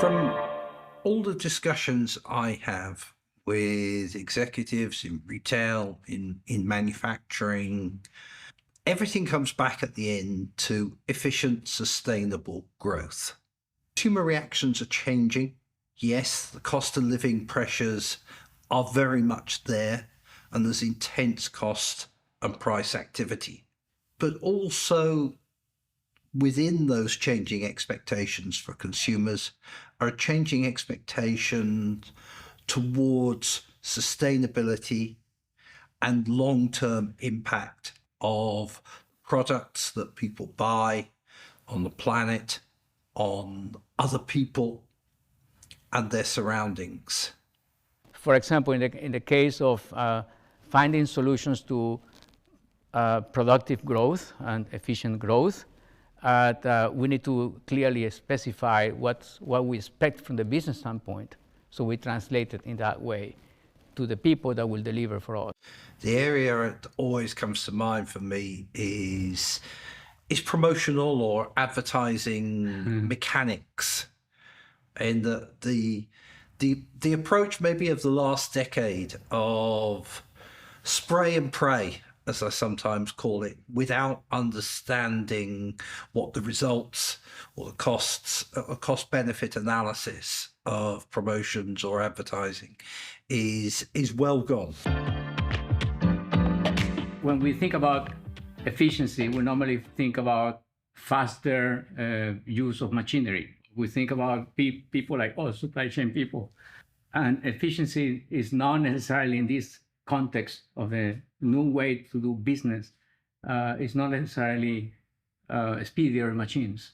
From all the discussions I have with executives in retail, in manufacturing, everything comes back at the end to efficient, sustainable growth. Consumer reactions are changing. Yes, the cost of living pressures are very much there, and there's intense cost and price activity. But also within those changing expectations for consumers are changing expectations towards sustainability and long-term impact of products that people buy on the planet, on other people and their surroundings. For example, in the case of finding solutions to productive growth and efficient growth, we need to clearly specify what we expect from the business standpoint, so we translate it in that way to the people that will deliver for us. The area that always comes to mind for me is promotional or advertising mechanics, and the approach maybe of the last decade of spray and pray, as I sometimes call it, without understanding what the results or the costs, a cost-benefit analysis of promotions or advertising is well gone. When we think about efficiency, we normally think about faster use of machinery. We think about people like, supply chain people. And efficiency is not necessarily in this context of a new way to do business. It's not necessarily speedier machines.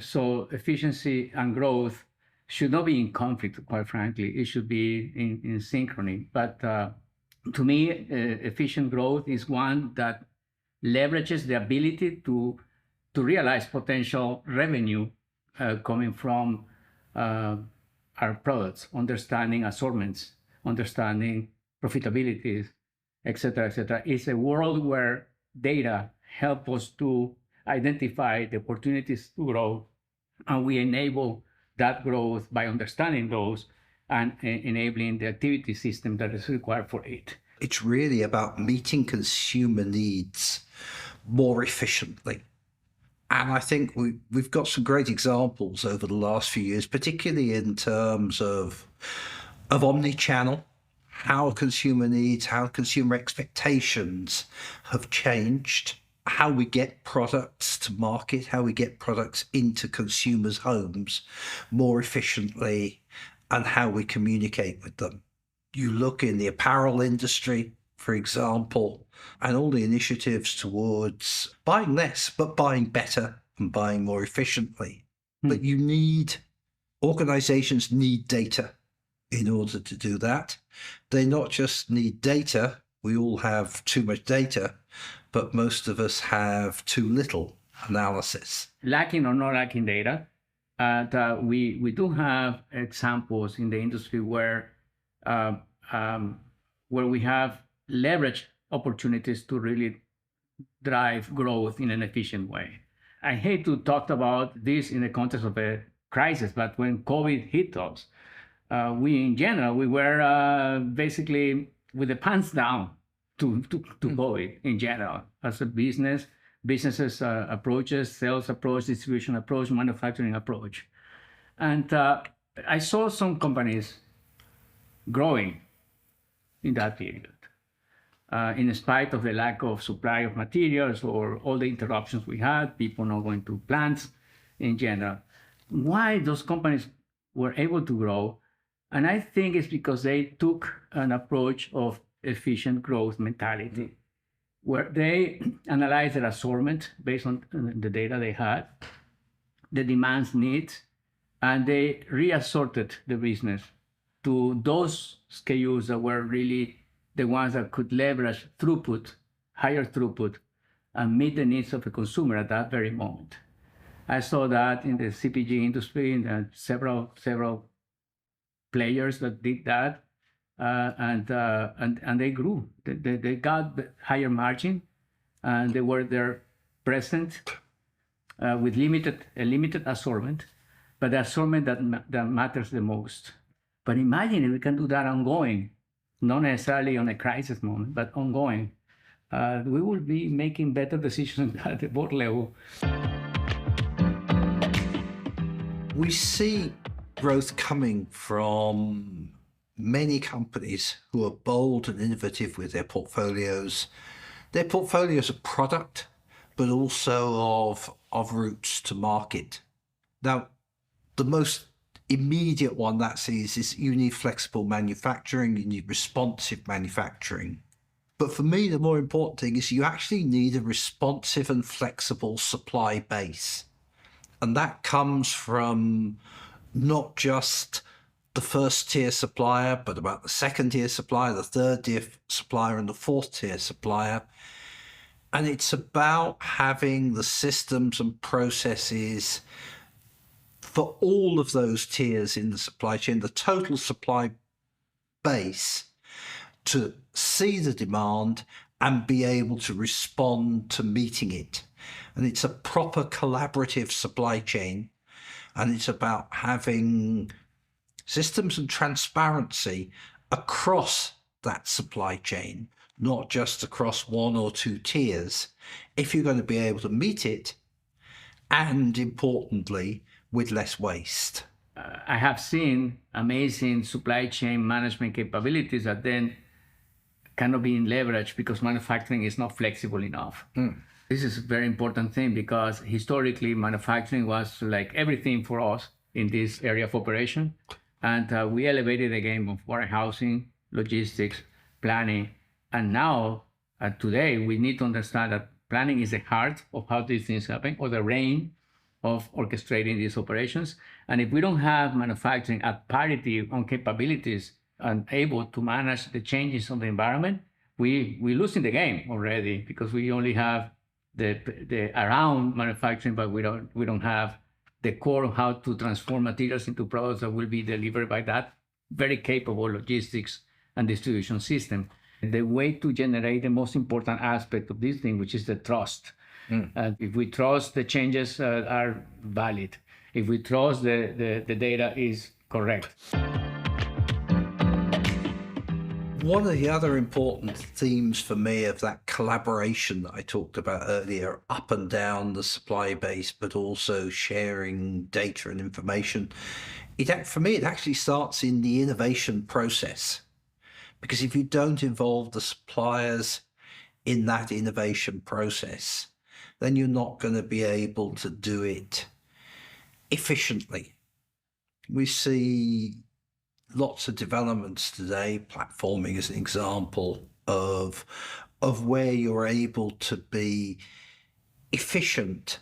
So efficiency and growth should not be in conflict, quite frankly. It should be in synchrony. But to me, efficient growth is one that leverages the ability to realize potential revenue coming from our products, understanding assortments, understanding profitability, et cetera, et cetera. It's a world where data help us to identify the opportunities to grow, and we enable that growth by understanding those and enabling the activity system that is required for it. It's really about meeting consumer needs more efficiently. And I think we've got some great examples over the last few years, particularly in terms of omnichannel, how consumer needs, how consumer expectations have changed, how we get products to market, how we get products into consumers' homes more efficiently, and how we communicate with them. You look in the apparel industry, for example, and all the initiatives towards buying less, but buying better and buying more efficiently. But organizations need data in order to do that. They not just need data, we all have too much data, but most of us have too little analysis. Lacking or not lacking data, we do have examples in the industry where we have leveraged opportunities to really drive growth in an efficient way. I hate to talk about this in the context of a crisis, but when COVID hit us, we were basically with the pants down to COVID in general as a businesses approaches, sales approach, distribution approach, manufacturing approach. And I saw some companies growing in that period, in spite of the lack of supply of materials or all the interruptions we had, people not going to plants in general. Why those companies were able to grow? And I think it's because they took an approach of efficient growth mentality, where they analyzed their assortment based on the data they had, the demands, needs, and they reassorted the business to those SKUs that were really the ones that could leverage throughput, higher throughput, and meet the needs of the consumer at that very moment. I saw that in the CPG industry, in several players that did that, and they grew. They got the higher margin, and they were there present with a limited assortment, but the assortment that matters the most. But imagine if we can do that ongoing, not necessarily on a crisis moment, but ongoing. We will be making better decisions at the board level. We see growth coming from many companies who are bold and innovative with their portfolios. Their portfolios of product, but also of routes to market. Now, the most immediate one that sees is you need flexible manufacturing, you need responsive manufacturing. But for me, the more important thing is you actually need a responsive and flexible supply base. And that comes from not just the first tier supplier, but about the second tier supplier, the third tier supplier, and the fourth tier supplier. And it's about having the systems and processes for all of those tiers in the supply chain, the total supply base, to see the demand and be able to respond to meeting it. And it's a proper collaborative supply chain. And it's about having systems and transparency across that supply chain, not just across one or two tiers, if you're going to be able to meet it, and importantly, with less waste. I have seen amazing supply chain management capabilities that then cannot be leveraged because manufacturing is not flexible enough. This is a very important thing because historically manufacturing was like everything for us in this area of operation. And we elevated the game of warehousing, logistics, planning. And now, today, we need to understand that planning is the heart of how these things happen, or the brain of orchestrating these operations. And if we don't have manufacturing at parity on capabilities and able to manage the changes on the environment, we losing the game already because we only have the around manufacturing, but we don't have the core of how to transform materials into products that will be delivered by that very capable logistics and distribution system. The way to generate the most important aspect of this thing, which is the trust. If we trust the changes are valid, if we trust the data is correct. One of the other important themes for me of that collaboration that I talked about earlier, up and down the supply base, but also sharing data and information, for me, it actually starts in the innovation process. Because if you don't involve the suppliers in that innovation process, then you're not going to be able to do it efficiently. We see lots of developments today, platforming as an example of where you're able to be efficient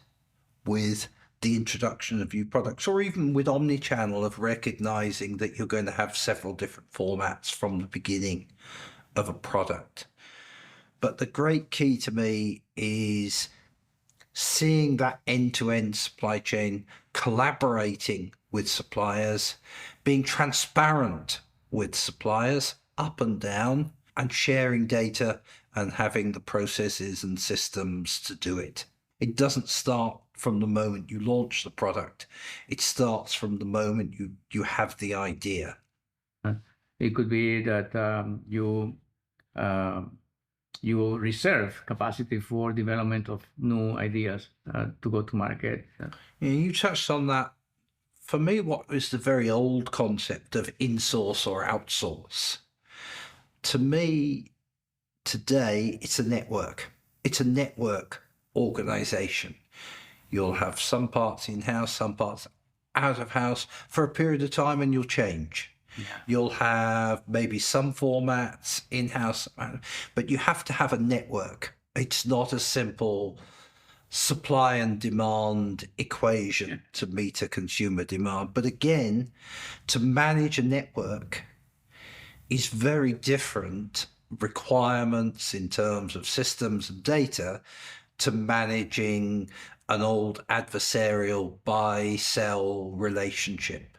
with the introduction of new products, or even with omnichannel, of recognizing that you're going to have several different formats from the beginning of a product. But the great key to me is seeing that end-to-end supply chain, collaborating with suppliers, being transparent with suppliers up and down, and sharing data and having the processes and systems to do it. It doesn't start from the moment you launch the product. It starts from the moment you have the idea. It could be that you reserve capacity for development of new ideas to go to market. Yeah, you touched on that. For me, what is the very old concept of in-source or outsource? To me, today, it's a network. It's a network organization. You'll have some parts in-house, some parts out of house for a period of time, and you'll change. Yeah. You'll have maybe some formats in-house, but you have to have a network. It's not a simple supply and demand equation to meet a consumer demand. But again, to manage a network is very different requirements in terms of systems and data to managing an old adversarial buy-sell relationship.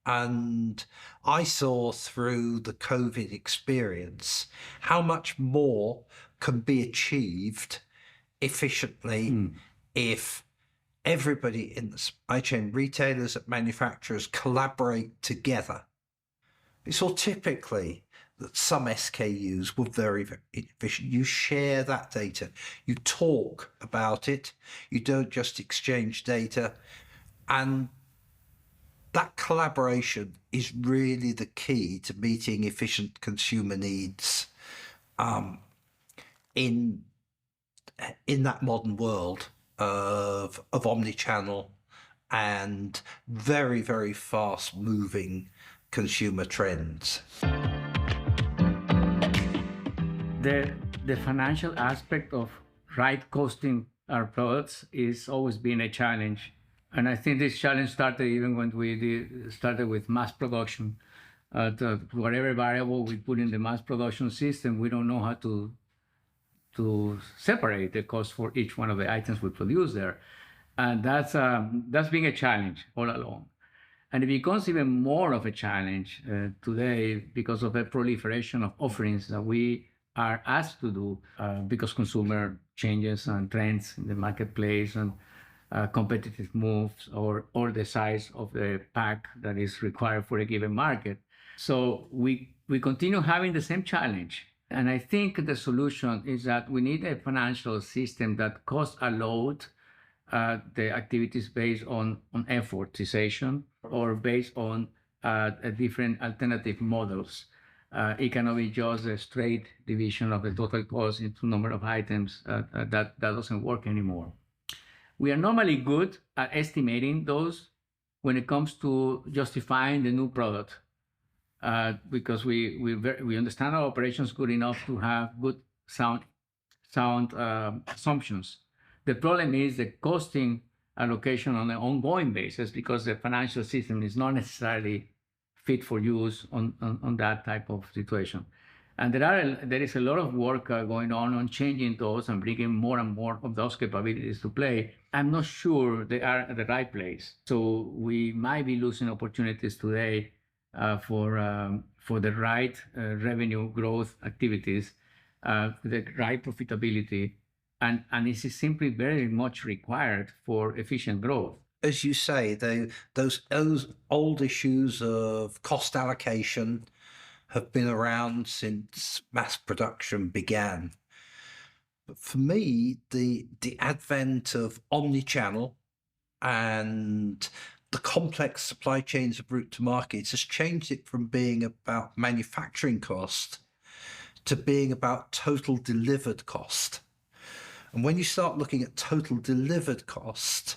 And I saw through the COVID experience how much more can be achieved efficiently if everybody in the supply chain, retailers and manufacturers, collaborate together. We saw typically that some SKUs were very, very inefficient. You share that data, you talk about it, you don't just exchange data. And that collaboration is really the key to meeting efficient consumer needs in that modern world of omnichannel and very, very fast moving consumer trends. The financial aspect of right costing our products is always been a challenge. And I think this challenge started even when we started with mass production. Whatever variable we put in the mass production system, we don't know how to separate the cost for each one of the items we produce there. And that's been a challenge all along. And it becomes even more of a challenge today because of the proliferation of offerings that we are asked to do because consumer changes and trends in the marketplace and competitive moves or the size of the pack that is required for a given market. So we continue having the same challenge. And I think the solution is that we need a financial system that costs a load the activities based on effortization or based on different alternative models. It cannot be just a straight division of the total cost into number of items. That doesn't work anymore. We are normally good at estimating those when it comes to justifying the new product because we understand our operations good enough to have good sound assumptions. The problem is the costing allocation on an ongoing basis because the financial system is not necessarily fit for use on that type of situation. And there is a lot of work going on changing those and bringing more and more of those capabilities to play. I'm not sure they are at the right place. So we might be losing opportunities today for the right revenue growth activities, the right profitability, and this is simply very much required for efficient growth. As you say, those old issues of cost allocation have been around since mass production began. But for me, the advent of omnichannel and the complex supply chains of route to markets has changed it from being about manufacturing cost to being about total delivered cost. And when you start looking at total delivered cost,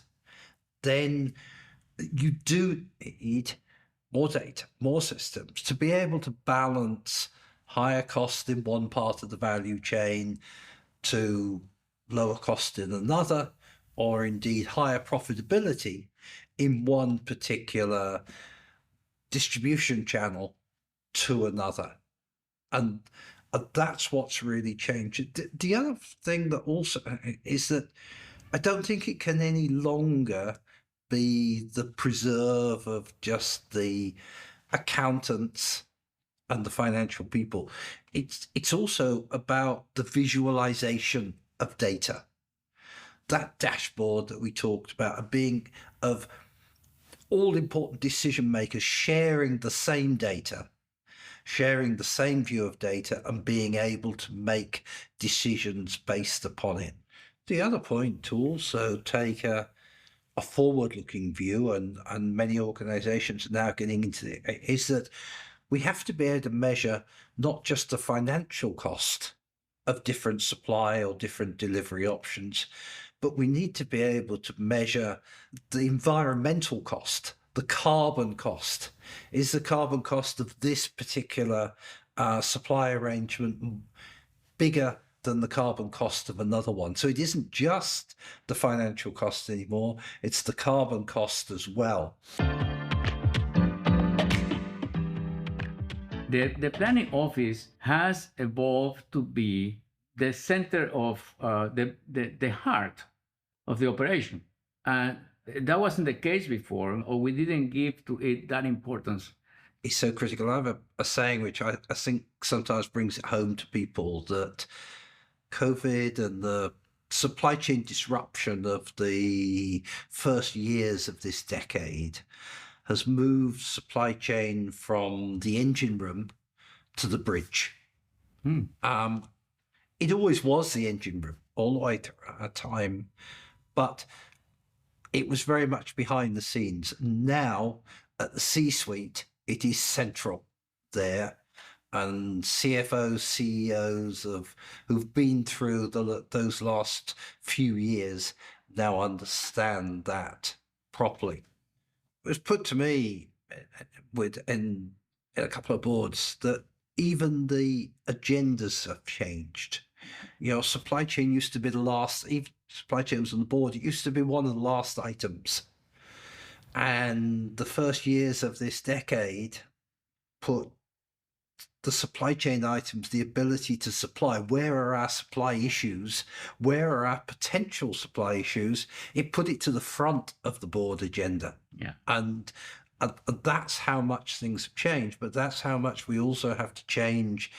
then you do need more data, more systems to be able to balance higher cost in one part of the value chain to lower cost in another, or indeed higher profitability in one particular distribution channel to another. And that's what's really changed. The other thing that also is that I don't think it can any longer be the preserve of just the accountants and the financial people. It's also about the visualization of data. That dashboard that we talked about of all important decision makers sharing the same data, sharing the same view of data and being able to make decisions based upon it. The other point to also take a forward-looking view, and many organizations are now getting into it, is that we have to be able to measure not just the financial cost of different supply or different delivery options, but we need to be able to measure the environmental cost, the carbon cost. Is the carbon cost of this particular supply arrangement bigger than the carbon cost of another one? So it isn't just the financial cost anymore, it's the carbon cost as well. The planning office has evolved to be the center of the heart of the operation. And that wasn't the case before, or we didn't give to it that importance. It's so critical. I have a saying which I think sometimes brings it home to people, that COVID and the supply chain disruption of the first years of this decade has moved supply chain from the engine room to the bridge. It always was the engine room all the way through our time, but it was very much behind the scenes. Now, at the C-suite, it is central there, and CFOs, CEOs who've been through those last few years now understand that properly. It was put to me in a couple of boards that even the agendas have changed. Supply chain used to be the last, even supply chain was on the board, it used to be one of the last items. And the first years of this decade put the supply chain items, the ability to supply, where are our supply issues, where are our potential supply issues, it put it to the front of the board agenda. Yeah. And that's how much things have changed, but that's how much we also have to change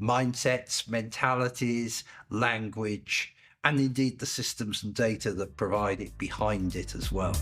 mindsets, mentalities, language, and indeed the systems and data that provide it behind it as well.